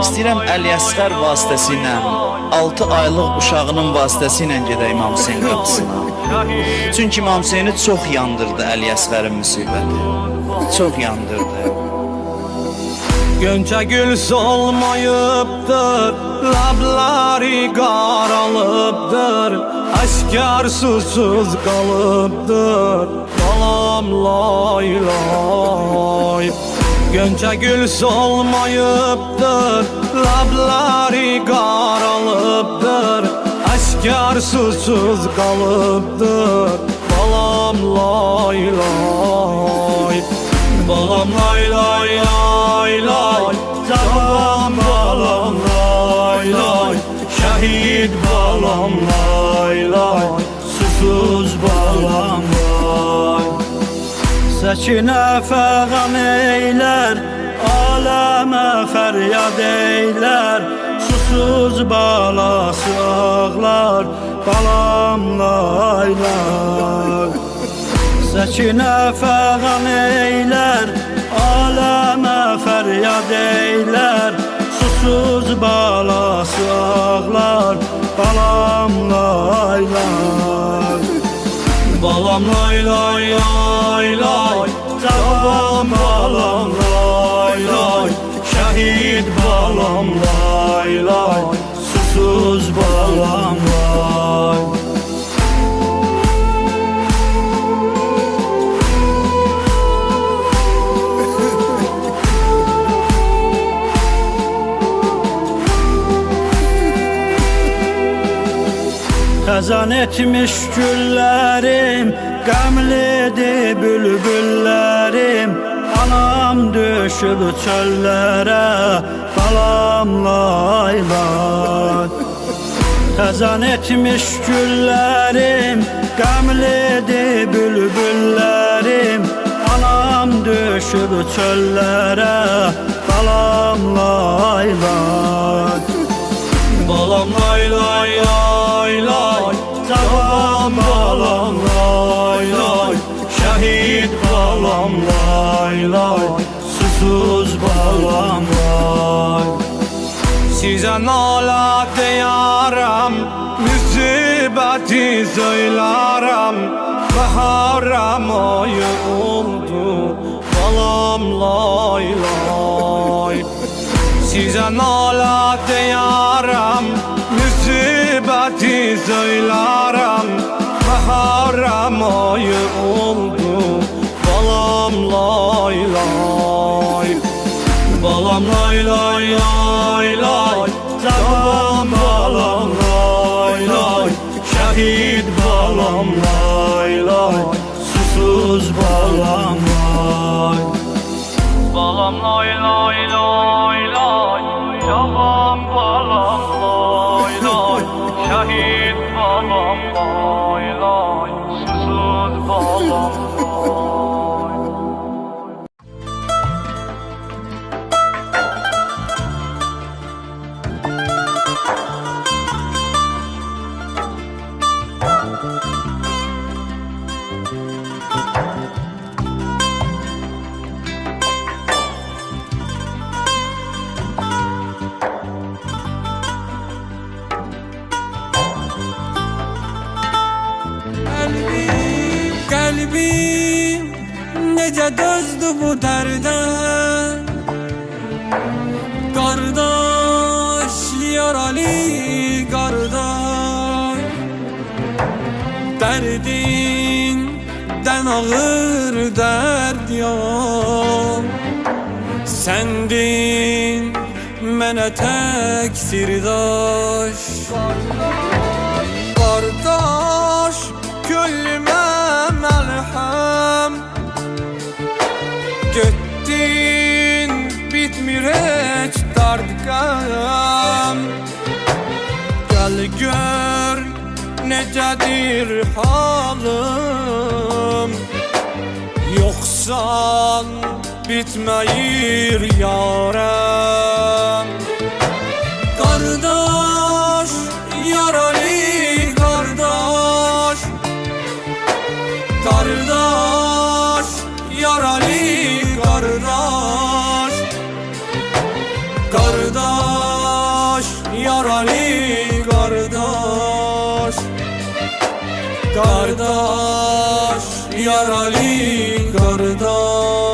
İstəyirəm Əliəsğər vasitəsilə 6 aylıq uşağının vasitəsilə gedək İmam Hüseyin qapısına. Çünki İmam Hüseyini çox yandırdı Əliəsğərin müsibəti. Çox yandırdı. Gönçə gül solmayıbdır, labları qaralıbdır, aşkar susuz qalıbdır, balam lay lay. Gönçə gül solmayıbdır, labları qaralıbdır, aşkar susuz qalıbdır, balam lay lay. Balam lay lay lay lay, cavan balam lay lay, şehit balam lay lay, susuz balam lay. Səkinə fəğan eylər, aləmə fəryad eylər, susuz balası ağlar, balam lay lay. Səkinə fəğan eylər, aləmə fəryad eylər, susuz balası ağlar, balam lay lay. Balam lay lay lay lay, cavan balam lay lay, şehit balam lay lay, susuz balam lay. Xəzan etmiş güllərim, qəmlidir bülbüllərim, anam düşüb çöllərə, balam lay lay. Xəzan etmiş güllərim, qəmlidir bülbüllərim, anam düşüb çöllərə, balam lay lay. Balam lay lay lay lay, cavan balam lay lay, şehit balam lay lay, susuz balam lay. Sizə nalə deyərəm, müsibəti söylərəm, Bəhərəm ayı oldu, balam lay lay. Sizə nalə deyərəm, müsibəti söylərəm, Bəhərəm ayı oldu, balam lay lay. Balam lay lay lay lay, cavan balam lay lay, şehit balam lay lay, susuz balam lay. Balam lay lay lay lay, cavan balam lay lay, şehit balam lay lay, susuz balam lay. Kalbim necə dözdü bu dərdə, qardaş, yaralı qardaş. Dərdindən ağır dərd yox, səndin mənə tək sirdaş. Qardaş, könlümə məlhəm, getdin bitmir heç dard qəm. Gəl gör necədir halım, yoxsan bitməyir yarəm. Qardaş, yaralı qardaş, qardaş, yaralı qardaş, qardaş. Kardeş, yaralı kardeş.